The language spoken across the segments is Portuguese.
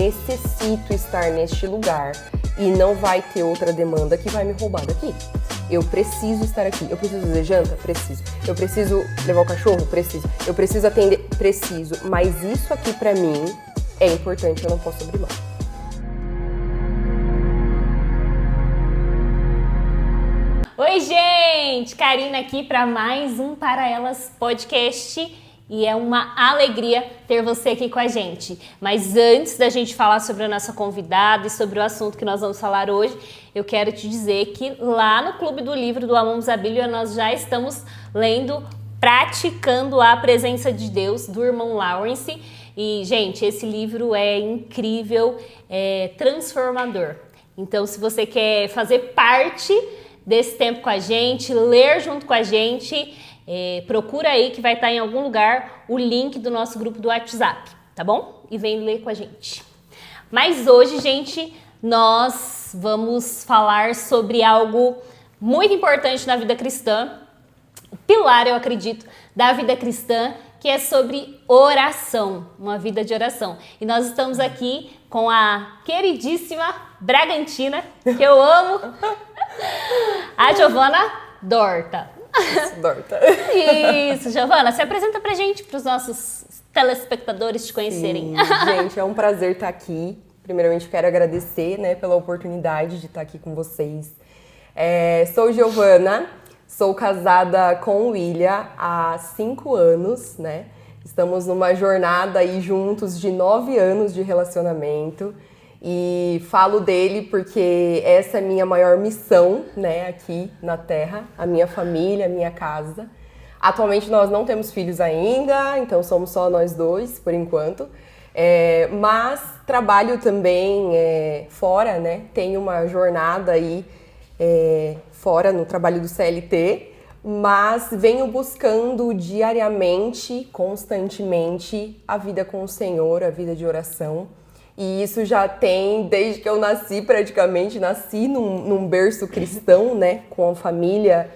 necessito estar neste lugar e não vai ter outra demanda que vai me roubar daqui. Eu preciso estar aqui. Eu preciso fazer janta? Preciso. Eu preciso levar o cachorro? Preciso. Eu preciso atender? Preciso. Mas isso aqui pra mim é importante, eu não posso abrir mão. Oi, gente! Karina aqui para mais um Para Elas podcast. E é uma alegria ter você aqui com a gente. Mas antes da gente falar sobre a nossa convidada e sobre o assunto que nós vamos falar hoje, eu quero te dizer que lá no Clube do Livro do Amamos a Bíblia nós já estamos lendo Praticando a Presença de Deus, do irmão Lawrence. E, gente, esse livro é incrível, é transformador. Então, se você quer fazer parte desse tempo com a gente, ler junto com a gente, procura aí que vai estar em algum lugar o link do nosso grupo do WhatsApp, tá bom? E vem ler com a gente. Mas hoje, gente, nós vamos falar sobre algo muito importante na vida cristã, o pilar, eu acredito, da vida cristã, que é sobre oração, uma vida de oração. E nós estamos aqui com a queridíssima Bragantina, que eu amo, a Giovana Dorta. Dorta. Isso, Giovana, se apresenta pra gente, pros nossos telespectadores te conhecerem. Sim, gente, é um prazer estar aqui. Primeiramente, quero agradecer, pela oportunidade de estar aqui com vocês. Sou Giovana, sou casada com o William há 5 anos, Estamos numa jornada aí juntos de 9 anos de relacionamento. E falo dele porque essa é a minha maior missão, aqui na Terra, a minha família, a minha casa. Atualmente nós não temos filhos ainda, então somos só nós dois, por enquanto. Mas trabalho também fora, Tenho uma jornada aí fora no trabalho do CLT, mas venho buscando diariamente, constantemente, a vida com o Senhor, a vida de oração. E isso já tem, desde que eu nasci praticamente, nasci num berço cristão, com a família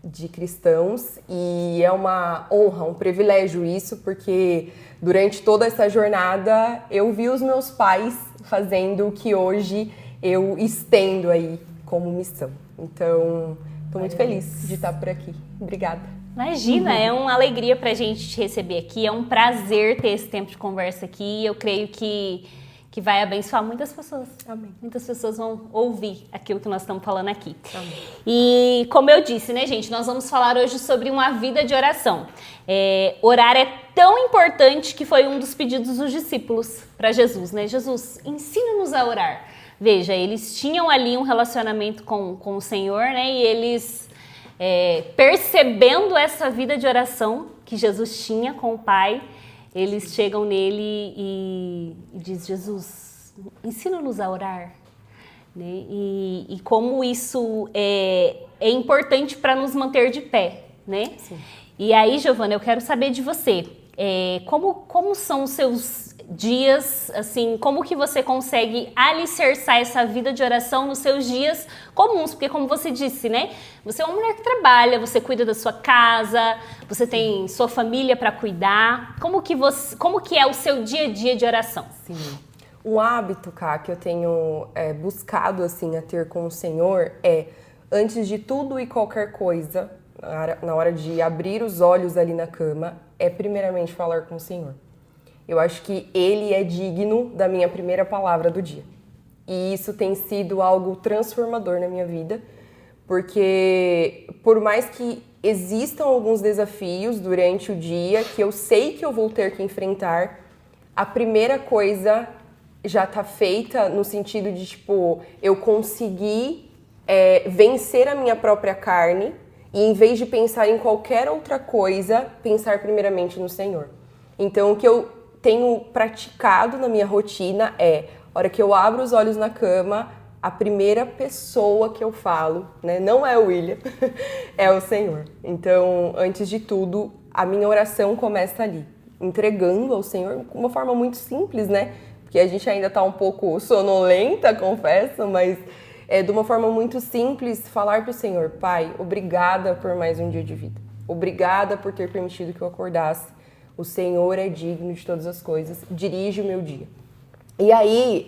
de cristãos. E é uma honra, um privilégio isso, porque durante toda essa jornada eu vi os meus pais fazendo o que hoje eu estendo aí como missão. Então, estou muito feliz de estar por aqui. Obrigada. Imagina, é uma alegria pra gente te receber aqui, é um prazer ter esse tempo de conversa aqui. Eu creio que vai abençoar muitas pessoas. Amém. Muitas pessoas vão ouvir aquilo que nós estamos falando aqui. Amém. E como eu disse, gente, nós vamos falar hoje sobre uma vida de oração. Orar é tão importante que foi um dos pedidos dos discípulos para Jesus, Jesus, ensina-nos a orar. Veja, eles tinham ali um relacionamento com o Senhor, e eles... percebendo essa vida de oração que Jesus tinha com o Pai, eles chegam nele e diz: Jesus, ensina-nos a orar. E como isso é importante para nos manter de pé. Sim. E aí, Giovana, eu quero saber de você, como são os seus dias, assim, como que você consegue alicerçar essa vida de oração nos seus dias comuns? Porque como você disse, você é uma mulher que trabalha, você cuida da sua casa, você tem sua família para cuidar. Como que é o seu dia a dia de oração? Sim. Um hábito, Ká, que eu tenho buscado assim a ter com o Senhor antes de tudo e qualquer coisa, na hora de abrir os olhos ali na cama, primeiramente falar com o Senhor. Eu acho que Ele é digno da minha primeira palavra do dia. E isso tem sido algo transformador na minha vida, porque por mais que existam alguns desafios durante o dia, que eu sei que eu vou ter que enfrentar, a primeira coisa já tá feita no sentido de, eu conseguir vencer a minha própria carne e, em vez de pensar em qualquer outra coisa, pensar primeiramente no Senhor. Então, o que eu tenho praticado na minha rotina a hora que eu abro os olhos na cama, a primeira pessoa que eu falo, não é o William, é o Senhor. Então, antes de tudo, a minha oração começa ali, entregando ao Senhor, de uma forma muito simples, Porque a gente ainda tá um pouco sonolenta, confesso, mas de uma forma muito simples, falar pro Senhor: Pai, obrigada por mais um dia de vida. Obrigada por ter permitido que eu acordasse. O Senhor é digno de todas as coisas. Dirige o meu dia. E aí,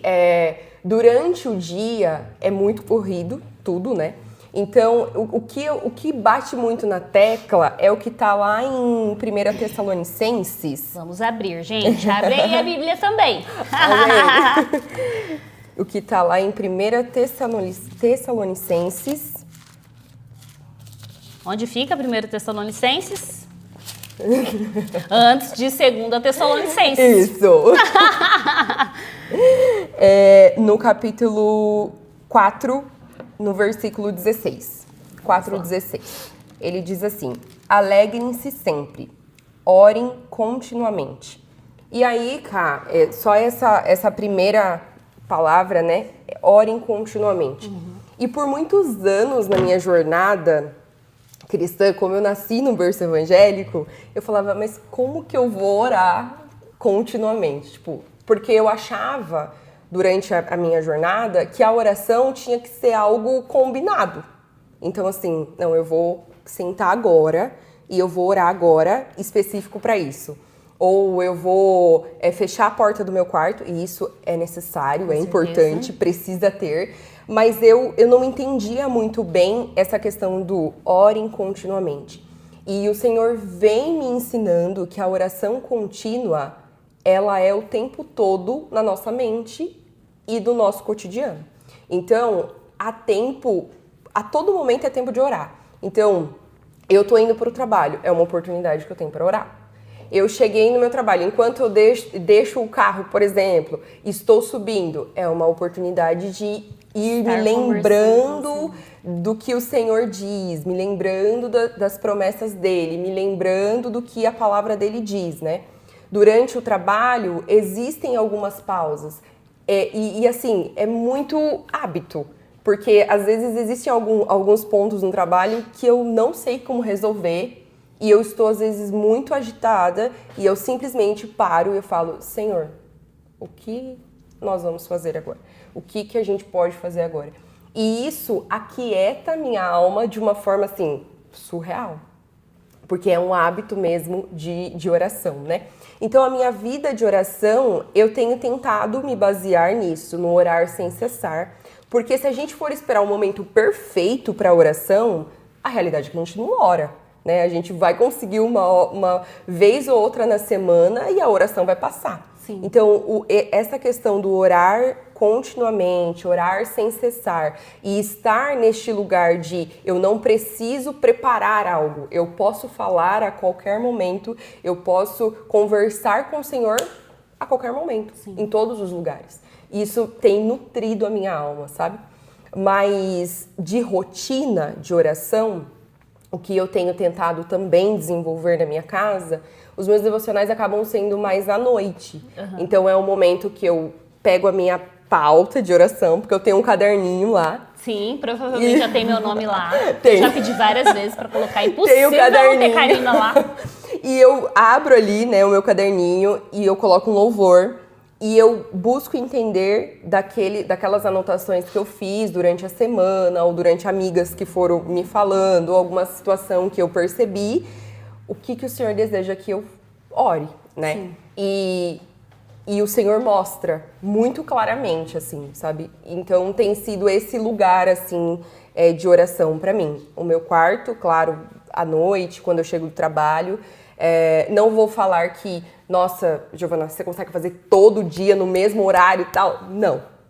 durante o dia, é muito corrido, tudo, né? Então, o que bate muito na tecla é o que tá lá em 1 Tessalonicenses. Vamos abrir, gente. Abre aí a Bíblia também. O que tá lá em 1 Tessalonicenses. Onde fica 1 Tessalonicenses? Antes de 2 Tessalonicenses. Isso! No capítulo 4, no versículo 16. 4:16. Ele diz assim: alegrem-se sempre, orem continuamente. E aí, cá, só essa primeira palavra, né? Orem continuamente. E por muitos anos na minha jornada cristã, como eu nasci no berço evangélico, eu falava, mas como que eu vou orar continuamente? Tipo, porque eu achava, durante a minha jornada, que a oração tinha que ser algo combinado. Então, assim, não, eu vou sentar agora e eu vou orar agora, específico para isso. Ou eu vou fechar a porta do meu quarto, e isso é necessário, é importante, precisa ter. Mas eu não entendia muito bem essa questão do orem continuamente. E o Senhor vem me ensinando que a oração contínua, ela é o tempo todo na nossa mente e do nosso cotidiano. Então, a todo momento é tempo de orar. Então, eu tô indo para o trabalho, é uma oportunidade que eu tenho para orar. Eu cheguei no meu trabalho, enquanto eu deixo o carro, por exemplo, estou subindo, é uma oportunidade de ir me lembrando do que o Senhor diz, me lembrando das promessas dele, me lembrando do que a palavra dele diz, né? Durante o trabalho, existem algumas pausas. E assim, é muito hábito, porque às vezes existem alguns pontos no trabalho que eu não sei como resolver, e eu estou, às vezes, muito agitada e eu simplesmente paro e eu falo, Senhor, o que nós vamos fazer agora? O que a gente pode fazer agora? E isso aquieta a minha alma de uma forma, assim, surreal. Porque é um hábito mesmo de oração, né? Então, a minha vida de oração, eu tenho tentado me basear nisso, no orar sem cessar. Porque se a gente for esperar um momento perfeito para a oração, a realidade é que a gente não ora. Né? A gente vai conseguir uma vez ou outra na semana e a oração vai passar. Sim. Então, essa questão do orar continuamente, orar sem cessar e estar neste lugar de eu não preciso preparar algo, eu posso falar a qualquer momento, eu posso conversar com o Senhor a qualquer momento, sim, em todos os lugares. Isso tem nutrido a minha alma, sabe? Mas de rotina de oração, o que eu tenho tentado também desenvolver na minha casa, os meus devocionais acabam sendo mais à noite. Uhum. Então é um momento que eu pego a minha pauta de oração, porque eu tenho um caderninho lá. Sim, provavelmente já tem meu nome lá. Já pedi várias vezes para colocar. Impossível tem o caderninho. Não ter Karina lá. E eu abro ali, né, o meu caderninho e eu coloco um louvor. E eu busco entender daquelas anotações que eu fiz durante a semana ou durante amigas que foram me falando, ou alguma situação que eu percebi, o que o Senhor deseja que eu ore, né? E o Senhor mostra muito claramente, assim, sabe? Então tem sido esse lugar, assim, de oração pra mim. O meu quarto, claro, à noite, quando eu chego do trabalho. Não vou falar que, nossa, Giovana, você consegue fazer todo dia no mesmo horário e tal?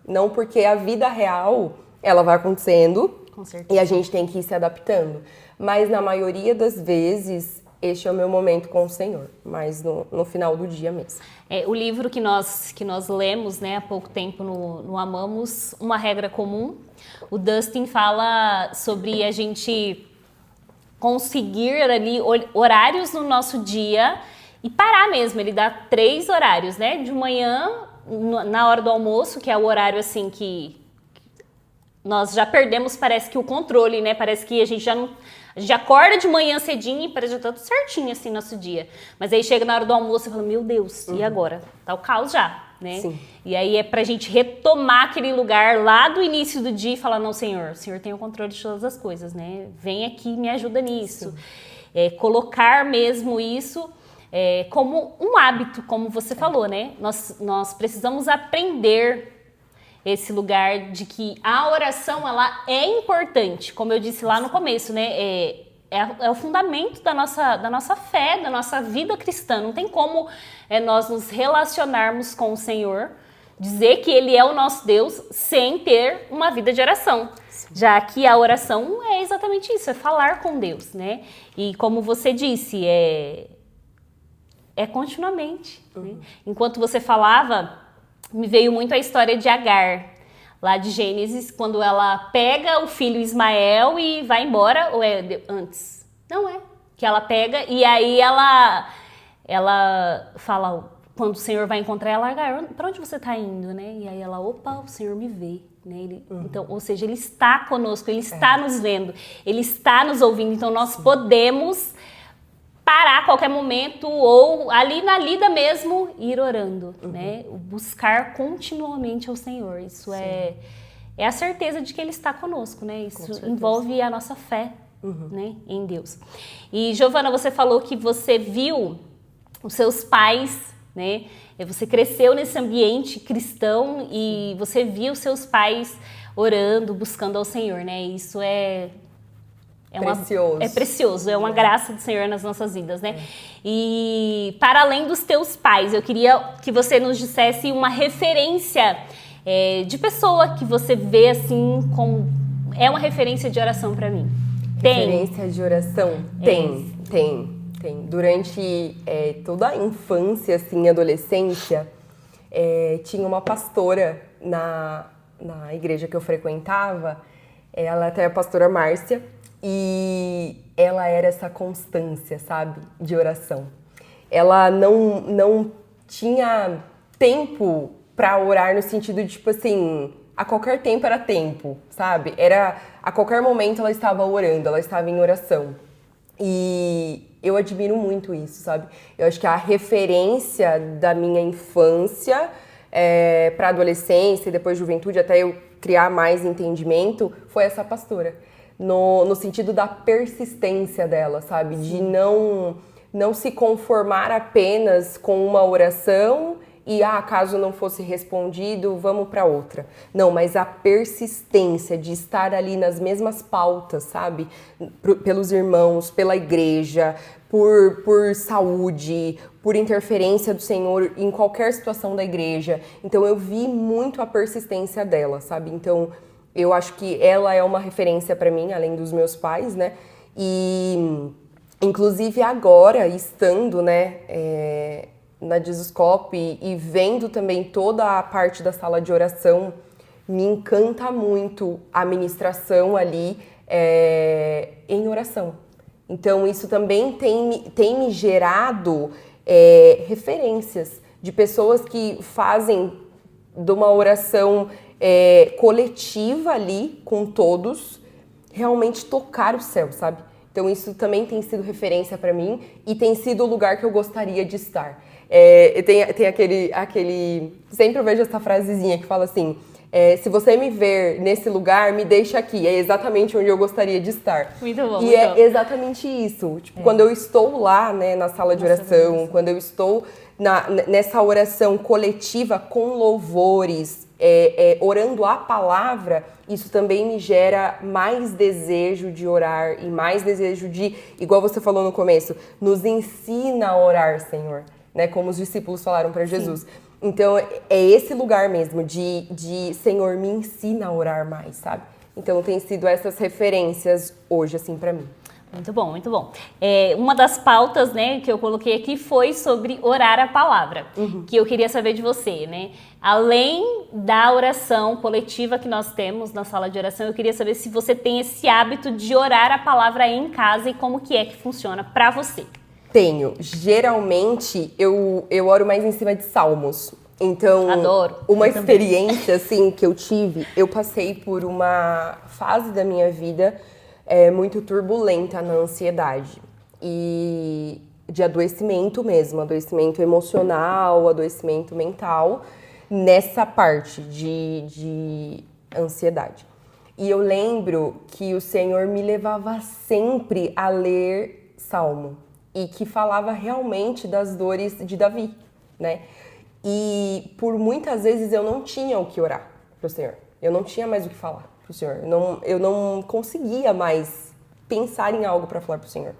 Não, porque a vida real, ela vai acontecendo. Com certeza. E a gente tem que ir se adaptando. Mas na maioria das vezes, este é o meu momento com o Senhor, mas no final do dia mesmo. O livro que nós lemos, né, há pouco tempo no Amamos, Uma Regra Comum, o Dustin fala sobre a gente conseguir ali horários no nosso dia e parar mesmo. Ele dá 3 horários, né? De manhã, na hora do almoço, que é o horário assim que nós já perdemos, parece que o controle, né? Parece que a gente já não... A gente acorda de manhã cedinho e parece que já tá tudo certinho assim nosso dia. Mas aí chega na hora do almoço e fala, meu Deus, e agora? Tá o caos já, né? Sim. E aí é pra gente retomar aquele lugar lá do início do dia e falar, não, Senhor, o Senhor tem o controle de todas as coisas, né? Vem aqui e me ajuda nisso. Colocar mesmo isso como um hábito, como você falou, né? Nós precisamos aprender esse lugar de que a oração, ela é importante, como eu disse lá no começo, né? É o fundamento da nossa fé, da nossa vida cristã. Não tem como nós nos relacionarmos com o Senhor, dizer que Ele é o nosso Deus, sem ter uma vida de oração. Sim. Já que a oração é exatamente isso, é falar com Deus, né? E como você disse, é continuamente. Né? Enquanto você falava, me veio muito a história de Agar, lá de Gênesis, quando ela pega o filho Ismael e vai embora, ou é antes? Não é. Que ela pega e aí ela fala, quando o Senhor vai encontrar ela, Agar, para onde você está indo, né? E aí ela, opa, o Senhor me vê. Né? Então, ou seja, Ele está conosco, Ele está nos vendo, Ele está nos ouvindo, então nós podemos parar a qualquer momento ou ali na lida mesmo ir orando, né? Buscar continuamente ao Senhor. Isso é a certeza de que Ele está conosco, né? Isso envolve a nossa fé, né? Em Deus. E Giovana, você falou que você viu os seus pais, né? Você cresceu nesse ambiente cristão e você viu os seus pais orando, buscando ao Senhor, né? Isso é precioso, é uma graça do Senhor nas nossas vidas, né? E para além dos teus pais, eu queria que você nos dissesse uma referência de pessoa que você vê assim como é uma referência de oração para mim. Referência de oração? Tem. Durante toda a infância, assim, adolescência, tinha uma pastora na igreja que eu frequentava, ela até é a pastora Márcia, e ela era essa constância, sabe, de oração. Ela não tinha tempo para orar no sentido de, tipo assim, a qualquer tempo era tempo, sabe? A qualquer momento ela estava orando, ela estava em oração. E eu admiro muito isso, sabe? Eu acho que a referência da minha infância para adolescência e depois juventude, até eu criar mais entendimento, foi essa pastora. No sentido da persistência dela, sabe? Sim. De não se conformar apenas com uma oração e, caso não fosse respondido, vamos para outra. Não, mas a persistência de estar ali nas mesmas pautas, sabe? Pelos irmãos, pela igreja, por saúde, por interferência do Senhor em qualquer situação da igreja. Então, eu vi muito a persistência dela, sabe? Então, eu acho que ela é uma referência para mim, além dos meus pais, né? E, inclusive, agora, estando, né, na Jesuscope e vendo também toda a parte da sala de oração, me encanta muito a ministração ali em oração. Então, isso também tem me gerado referências de pessoas que fazem de uma oração coletiva ali com todos, realmente tocar o céu, sabe? Então isso também tem sido referência para mim e tem sido o lugar que eu gostaria de estar. Tem aquele... Sempre eu vejo essa frasezinha que fala assim, se você me ver nesse lugar, me deixa aqui. É exatamente onde eu gostaria de estar. Muito bom. E é exatamente isso. Tipo, quando eu estou lá, né, na sala de oração, quando eu estou nessa oração coletiva com louvores, orando a palavra, isso também me gera mais desejo de orar e mais desejo de, igual você falou no começo, nos ensina a orar, Senhor, né? Como os discípulos falaram para Jesus. Sim. Então, é esse lugar mesmo de Senhor, me ensina a orar mais, sabe? Então, tem sido essas referências hoje, assim, para mim. Muito bom, muito bom. Uma das pautas, né, que eu coloquei aqui foi sobre orar a palavra, que eu queria saber de você, né? Além da oração coletiva que nós temos na sala de oração, eu queria saber se você tem esse hábito de orar a palavra em casa e como que funciona para você. Tenho. Geralmente, eu oro mais em cima de salmos. Então, adoro. Uma experiência, assim, que eu tive, eu passei por uma fase da minha vida muito turbulenta na ansiedade. E de adoecimento mesmo, adoecimento emocional, adoecimento mental, nessa parte de ansiedade. E eu lembro que o Senhor me levava sempre a ler Salmo. e que falava realmente das dores de Davi, né? E por muitas vezes eu não tinha o que orar pro Senhor. Eu não tinha mais o que falar pro Senhor. Eu não conseguia mais pensar em algo para falar pro Senhor.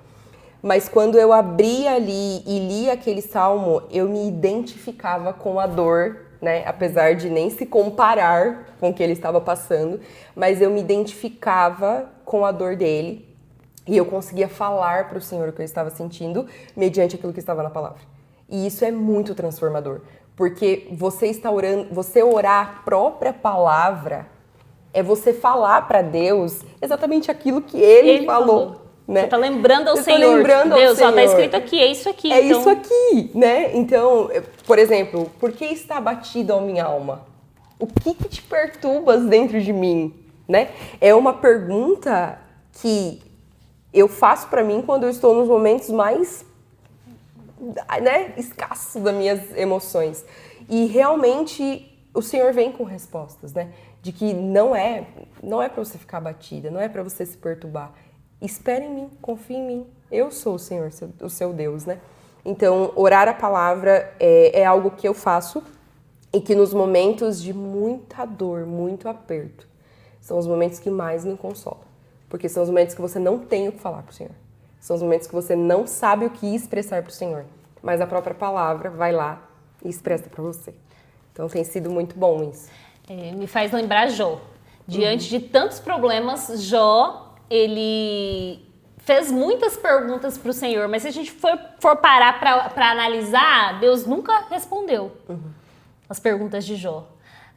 Mas quando eu abria ali e lia aquele salmo, eu me identificava com a dor, né? Apesar de nem se comparar com o que ele estava passando, mas eu me identificava com a dor dele e eu conseguia falar para o Senhor o que eu estava sentindo mediante aquilo que estava na palavra. E isso é muito transformador, porque você está orando, você orar a própria palavra é você falar para Deus exatamente aquilo que ele falou. Né? Você tá lembrando ao eu Senhor. Lembrando Deus, ao ó, Senhor. tá escrito aqui, é isso aqui. É então... isso aqui, né? Então, por exemplo, por que está abatido a minha alma? O que te perturbas dentro de mim, né? É uma pergunta que eu faço para mim quando eu estou nos momentos mais, né, escassos das minhas emoções. E realmente o Senhor vem com respostas, né? De que não é para você ficar abatida, não é para você se perturbar. Espere em mim, confie em mim. Eu sou o Senhor, o seu Deus, né? Então, orar a palavra é algo que eu faço e que nos momentos de muita dor, muito aperto, são os momentos que mais me consolam. Porque são os momentos que você não tem o que falar pro Senhor. São os momentos que você não sabe o que expressar pro Senhor. Mas a própria palavra vai lá e expressa para você. Então, tem sido muito bom isso. Me faz lembrar Jó. Diante de tantos problemas, Jó... ele fez muitas perguntas para o Senhor, mas se a gente for parar para analisar, Deus nunca respondeu as perguntas de Jó.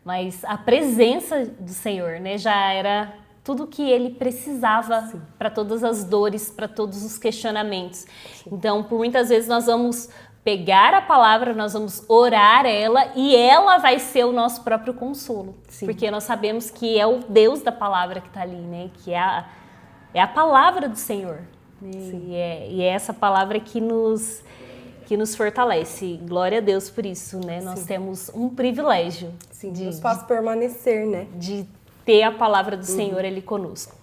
Mas a presença do Senhor, né, já era tudo que ele precisava para todas as dores, para todos os questionamentos. Sim. Então, por muitas vezes nós vamos pegar a palavra, nós vamos orar ela e ela vai ser o nosso próprio consolo. Sim. Porque nós sabemos que é o Deus da palavra que está ali, né, que é a palavra do Senhor. E é essa palavra que nos fortalece. Glória a Deus por isso, né? Sim. Nós temos um privilégio. Sim, nos faz permanecer, né? De ter a palavra do Senhor ali conosco.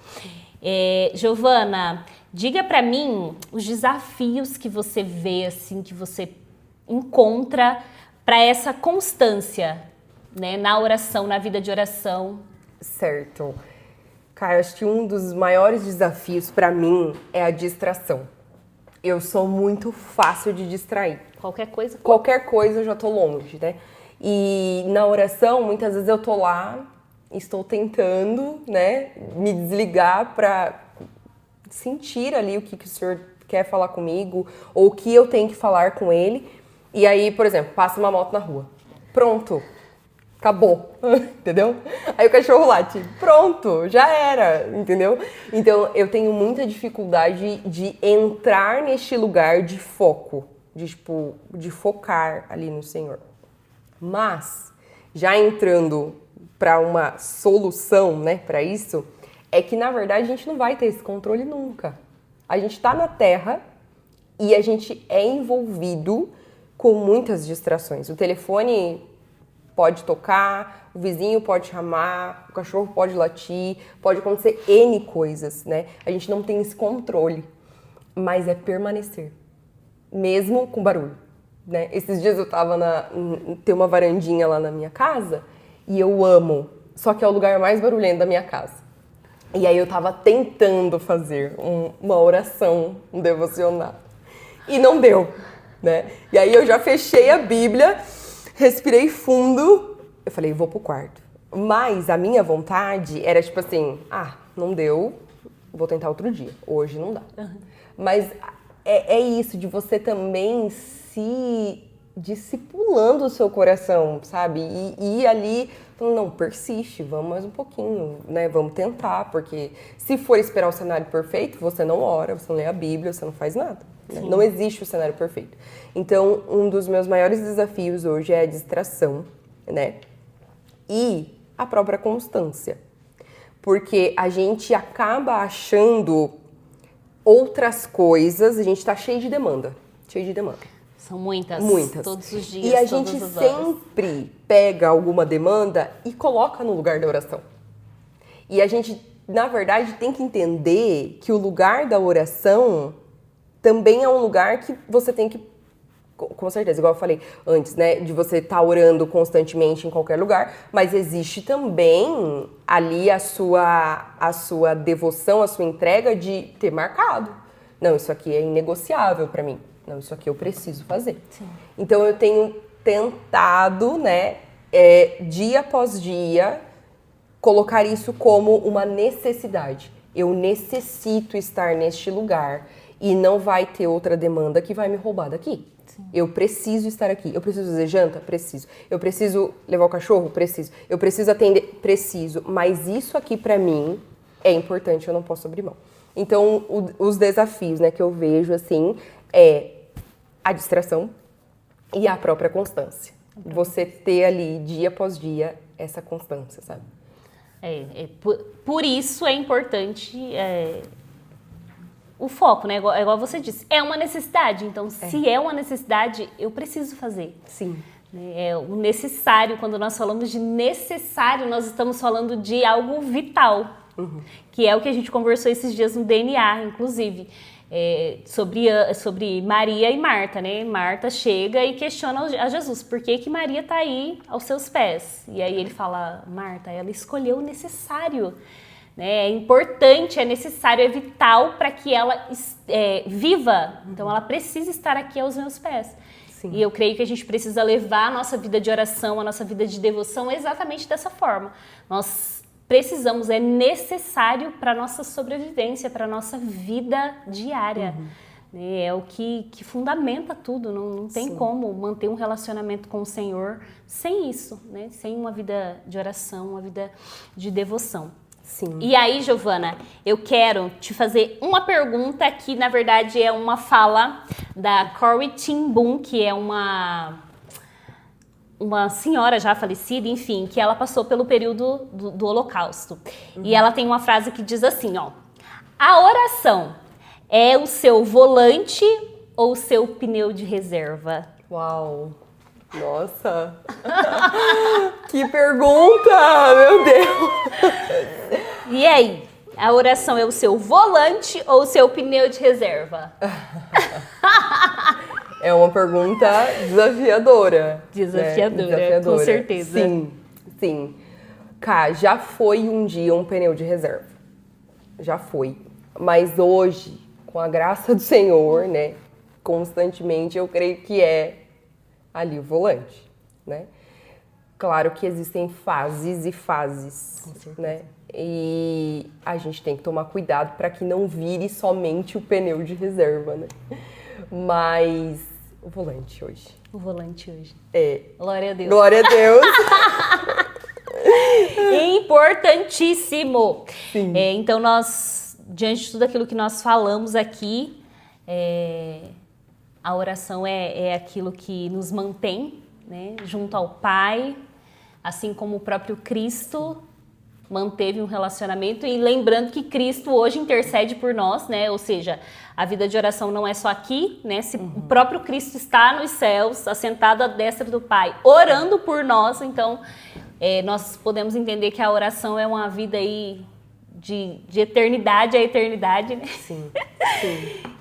Giovana, diga para mim os desafios que você vê, assim, que você encontra para essa constância, né? Na oração, na vida de oração. Certo. Cara, acho que um dos maiores desafios para mim é a distração. Eu sou muito fácil de distrair. Qualquer coisa eu já tô longe, né? E na oração, muitas vezes eu tô lá, estou tentando, né, me desligar para sentir ali o que o Senhor quer falar comigo ou o que eu tenho que falar com Ele. E aí, por exemplo, passa uma moto na rua. Pronto. Acabou, entendeu? Aí o cachorro late, pronto, já era, entendeu? Então, eu tenho muita dificuldade de entrar neste lugar de foco, de focar ali no Senhor. Mas, já entrando para uma solução, né, para isso, é que, na verdade, a gente não vai ter esse controle nunca. A gente tá na Terra e a gente é envolvido com muitas distrações. O telefone pode tocar, o vizinho pode chamar, o cachorro pode latir, pode acontecer N coisas, né? A gente não tem esse controle, mas é permanecer, mesmo com barulho, né? Esses dias eu tava tem uma varandinha lá na minha casa e eu amo, só que é o lugar mais barulhento da minha casa. E aí eu tava tentando fazer uma oração, um devocional, e não deu, né? E aí eu já fechei a Bíblia, respirei fundo, eu falei, vou pro quarto. Mas a minha vontade era tipo assim, não deu, vou tentar outro dia, hoje não dá. Uhum. Mas é isso, de você também se discipulando o seu coração, sabe? E ir ali, falando, não, persiste, vamos mais um pouquinho, né? Vamos tentar, porque se for esperar o cenário perfeito, você não ora, você não lê a Bíblia, você não faz nada. Né? Não existe o cenário perfeito. Então, um dos meus maiores desafios hoje é a distração, né? E a própria constância. Porque a gente acaba achando outras coisas, a gente tá cheio de demanda. São muitas. Todos os dias, e a gente sempre pega alguma demanda e coloca no lugar da oração. E a gente, na verdade, tem que entender que o lugar da oração também é um lugar que você tem que, com certeza, igual eu falei antes, né, de você estar orando constantemente em qualquer lugar, mas existe também ali a sua devoção, a sua entrega de ter marcado. Não, isso aqui é inegociável para mim. Não, isso aqui eu preciso fazer. Sim. Então eu tenho tentado, né, dia após dia, colocar isso como uma necessidade. Eu necessito estar neste lugar e não vai ter outra demanda que vai me roubar daqui. Sim. Eu preciso estar aqui. Eu preciso fazer janta? Preciso. Eu preciso levar o cachorro? Preciso. Eu preciso atender? Preciso. Mas isso aqui pra mim é importante, eu não posso abrir mão. Então, os desafios, né, que eu vejo, assim, é a distração e a própria constância. Você ter ali, dia após dia, essa constância, sabe? Por isso é importante o foco, né? Igual você disse, é uma necessidade. Então, se é uma necessidade, eu preciso fazer. Sim. É o necessário. Quando nós falamos de necessário, nós estamos falando de algo vital. Que é o que a gente conversou esses dias no DNA, inclusive. Sobre Maria e Marta, né? Marta chega e questiona a Jesus, por que Maria está aí aos seus pés? E aí ele fala, Marta, ela escolheu o necessário, né? É importante, é necessário, é vital para que ela viva. Então ela precisa estar aqui aos meus pés. Sim. E eu creio que a gente precisa levar a nossa vida de oração, a nossa vida de devoção exatamente dessa forma. Nós precisamos, é necessário para a nossa sobrevivência, para a nossa vida diária. É o que fundamenta tudo, não tem como manter um relacionamento com o Senhor sem isso, né? Sem uma vida de oração, uma vida de devoção. Sim. E aí, Giovana, eu quero te fazer uma pergunta que, na verdade, é uma fala da Corrie ten Boom, que é uma senhora já falecida, enfim, que ela passou pelo período do Holocausto. E ela tem uma frase que diz assim, ó: a oração é o seu volante ou o seu pneu de reserva? Uau! Nossa! Que pergunta! Meu Deus! E aí? A oração é o seu volante ou o seu pneu de reserva? É uma pergunta desafiadora. Desafiadora, né? com certeza. Sim. Cá, já foi um dia um pneu de reserva. Já foi. Mas hoje, com a graça do Senhor, né? Constantemente, eu creio que é ali o volante, né? Claro que existem fases e fases, né? E a gente tem que tomar cuidado para que não vire somente o pneu de reserva, né? Mas o volante hoje. O volante hoje. Glória a Deus. Glória a Deus. Importantíssimo. Sim. Então, nós, diante de tudo aquilo que nós falamos aqui, a oração é aquilo que nos mantém, né, junto ao Pai, assim como o próprio Cristo manteve um relacionamento. E lembrando que Cristo hoje intercede por nós, né? Ou seja, a vida de oração não é só aqui, né? Se o próprio Cristo está nos céus, assentado à destra do Pai, orando por nós, então nós podemos entender que a oração é uma vida aí de eternidade a eternidade, né? Sim.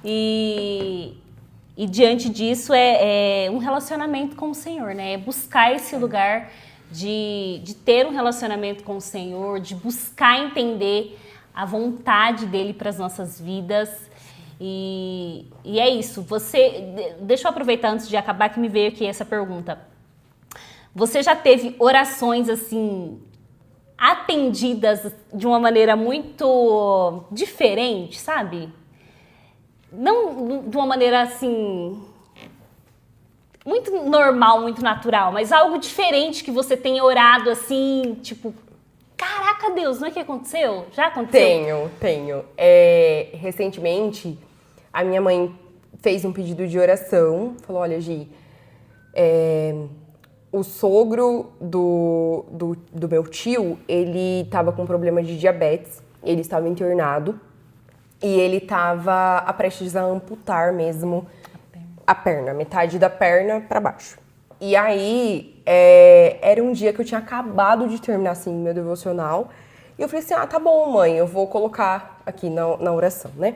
E diante disso é um relacionamento com o Senhor, né? É buscar esse lugar de ter um relacionamento com o Senhor, de buscar entender a vontade dele para as nossas vidas. E é isso. Deixa eu aproveitar antes de acabar, que me veio aqui essa pergunta. Você já teve orações assim atendidas de uma maneira muito diferente, sabe? Não de uma maneira assim muito normal, muito natural, mas algo diferente que você tenha orado assim, tipo, caraca, Deus, não é que aconteceu? Já aconteceu? Tenho. Recentemente, a minha mãe fez um pedido de oração, falou, olha, Gi, o sogro do meu tio, ele estava com problema de diabetes, ele estava internado e ele estava prestes a amputar mesmo a perna, metade da perna para baixo. E aí, era um dia que eu tinha acabado de terminar, assim, meu devocional. E eu falei assim, tá bom, mãe, eu vou colocar aqui na oração, né?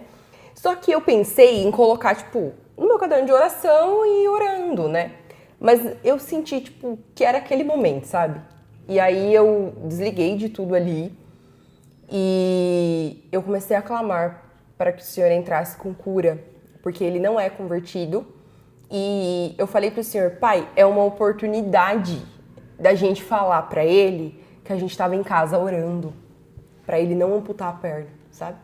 Só que eu pensei em colocar, tipo, no meu caderno de oração e ir orando, né? Mas eu senti, tipo, que era aquele momento, sabe? E aí eu desliguei de tudo ali e eu comecei a clamar para que o Senhor entrasse com cura, porque ele não é convertido. E eu falei pro Senhor, Pai, é uma oportunidade da gente falar pra ele que a gente tava em casa orando, pra ele não amputar a perna, sabe?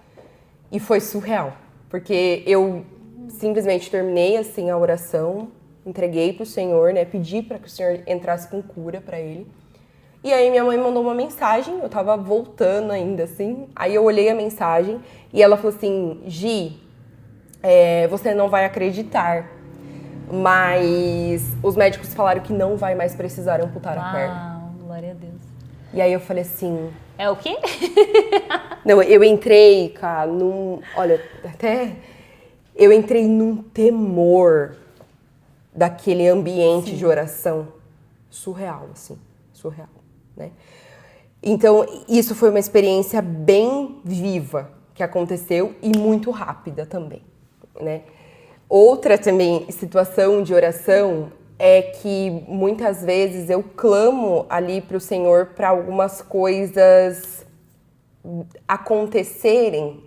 E foi surreal, porque eu simplesmente terminei assim a oração, entreguei pro Senhor, né? Pedi para que o Senhor entrasse com cura pra ele. E aí minha mãe mandou uma mensagem, eu tava voltando ainda assim. Aí eu olhei a mensagem e ela falou assim: Gi, você não vai acreditar, mas os médicos falaram que não vai mais precisar amputar a perna. Uau, glória a Deus. E aí eu falei assim... É o quê? Não, eu entrei, cara, olha, até... Eu entrei num temor daquele ambiente de oração surreal, assim, surreal, né? Então, isso foi uma experiência bem viva que aconteceu e muito rápida também, né? Outra também situação de oração é que muitas vezes eu clamo ali para o Senhor para algumas coisas acontecerem,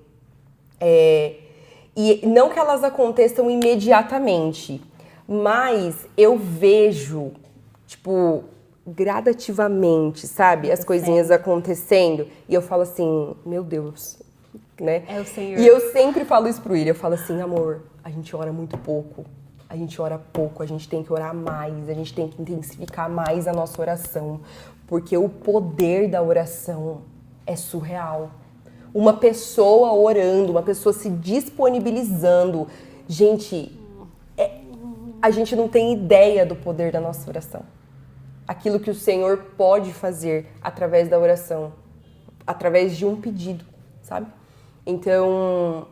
e não que elas aconteçam imediatamente, mas eu vejo, tipo, gradativamente, sabe? As coisinhas acontecendo e eu falo assim, meu Deus, né? É o Senhor. E eu sempre falo isso pro William, eu falo assim, amor, a gente ora muito pouco, a gente ora pouco, a gente tem que orar mais, a gente tem que intensificar mais a nossa oração, porque o poder da oração é surreal. Uma pessoa orando, uma pessoa se disponibilizando, gente, a gente não tem ideia do poder da nossa oração. Aquilo que o Senhor pode fazer através da oração, através de um pedido, sabe? Então,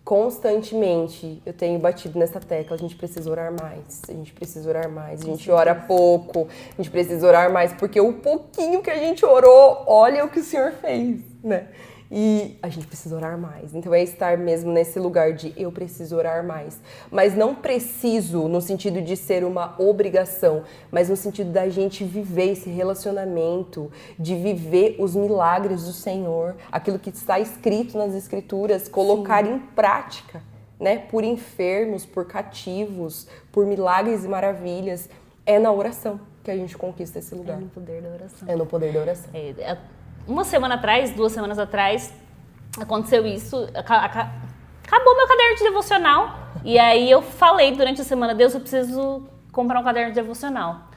constantemente eu tenho batido nessa tecla, a gente precisa orar mais, a gente precisa orar mais, a gente ora pouco, a gente precisa orar mais, porque o pouquinho que a gente orou, olha o que o Senhor fez, né? E a gente precisa orar mais. Então é estar mesmo nesse lugar de eu preciso orar mais. Mas não preciso no sentido de ser uma obrigação, mas no sentido da gente viver esse relacionamento, de viver os milagres do Senhor, aquilo que está escrito nas Escrituras, colocar em prática, né? Por enfermos, por cativos, por milagres e maravilhas. É na oração que a gente conquista esse lugar. É no poder da oração. É no poder da oração. Uma semana atrás, 2 semanas atrás, aconteceu isso. Acabou meu caderno de devocional. E aí eu falei durante a semana, Deus, eu preciso comprar um caderno de devocional.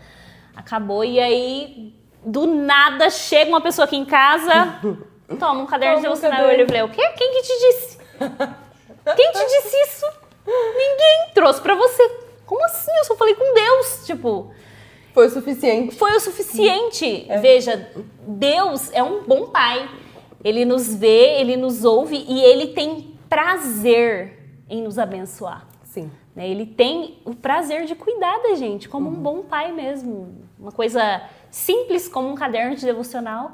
Acabou, e aí, do nada, chega uma pessoa aqui em casa, toma um caderno de devocional. Eu olhei e falei, o quê? Quem que te disse? Quem te disse isso? Ninguém trouxe pra você. Como assim? Eu só falei com Deus, tipo... Foi o suficiente. Foi o suficiente. Veja, Deus é um bom pai. Ele nos vê, ele nos ouve e ele tem prazer em nos abençoar. Sim. Ele tem o prazer de cuidar da gente, como um bom pai mesmo. Uma coisa simples como um caderno de devocional,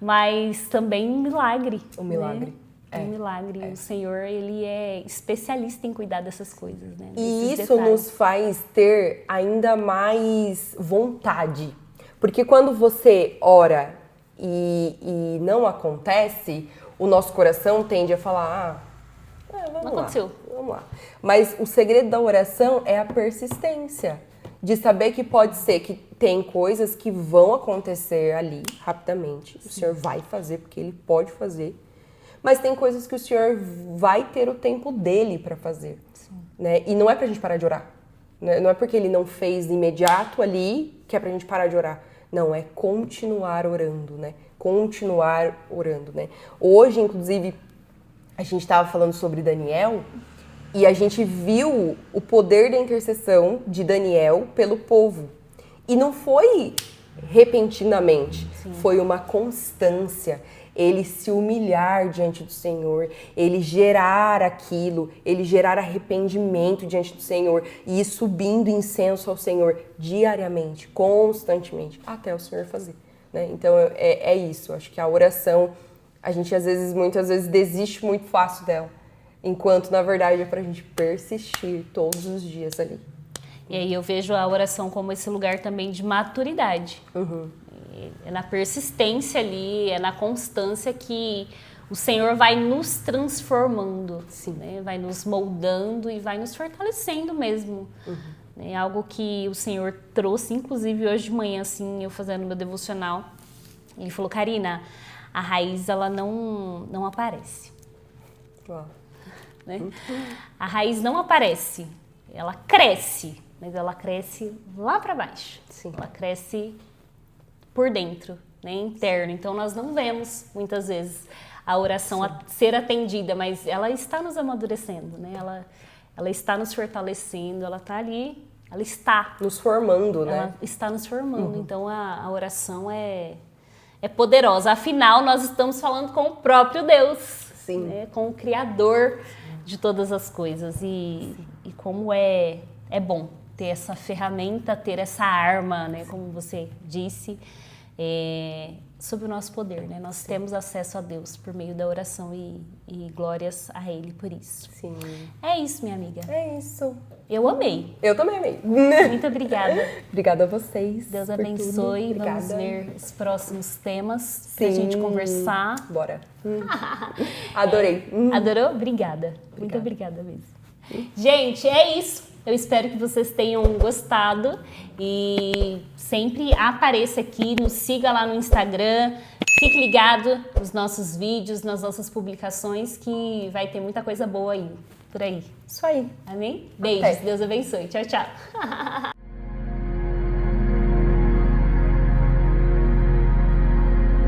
mas também um milagre. Um milagre. Um milagre. O Senhor, ele é especialista em cuidar dessas coisas, né? E isso nos faz ter ainda mais vontade. Porque quando você ora e não acontece, o nosso coração tende a falar, vamos não aconteceu. Vamos lá. Mas o segredo da oração é a persistência. De saber que pode ser que tem coisas que vão acontecer ali rapidamente. O Senhor vai fazer, porque Ele pode fazer. Mas tem coisas que o Senhor vai ter o tempo dele para fazer, né? E não é pra gente parar de orar, né? Não é porque ele não fez imediato ali que é pra gente parar de orar. Não, é continuar orando, né? Continuar orando, né? Hoje, inclusive, a gente estava falando sobre Daniel e a gente viu o poder da intercessão de Daniel pelo povo. E não foi repentinamente, foi uma constância. Ele se humilhar diante do Senhor, ele gerar aquilo, ele gerar arrependimento diante do Senhor e ir subindo incenso ao Senhor diariamente, constantemente, até o Senhor fazer, né? Então é isso, acho que a oração, a gente muitas vezes desiste muito fácil dela, Enquanto, na verdade, é pra gente persistir todos os dias ali. E aí eu vejo a oração como esse lugar também de maturidade. É na persistência ali, é na constância que o Senhor vai nos transformando, né? Vai nos moldando e vai nos fortalecendo mesmo. É algo que o Senhor trouxe, inclusive hoje de manhã, assim, eu fazendo meu devocional, ele falou, Karina, a raiz ela não aparece. Uau. Né? A raiz não aparece, ela cresce, mas ela cresce lá para baixo. Sim. Ela cresce por dentro, né, interno. Então nós não vemos muitas vezes a oração ser atendida, mas ela está nos amadurecendo, né? Ela está nos fortalecendo, ela está ali, ela está nos formando, né? Ela está nos formando. Então a oração é poderosa. Afinal, nós estamos falando com o próprio Deus, Sim. Né? Com o Criador de todas as coisas. E como é bom ter essa ferramenta, ter essa arma, né? Como você disse, sob o nosso poder, né? Nós temos acesso a Deus por meio da oração e glórias a Ele por isso. Sim. É isso, minha amiga. É isso. Eu amei. Eu também amei. Muito obrigada. Obrigada a vocês. Deus abençoe. Vamos ver os próximos temas pra gente conversar. Bora. Adorei. Adorou? Obrigada. Muito obrigada mesmo. Gente, é isso. Eu espero que vocês tenham gostado e sempre apareça aqui, nos siga lá no Instagram, fique ligado nos nossos vídeos, nas nossas publicações, que vai ter muita coisa boa aí, por aí. Isso aí. Amém? Beijos, Deus abençoe. Tchau, tchau.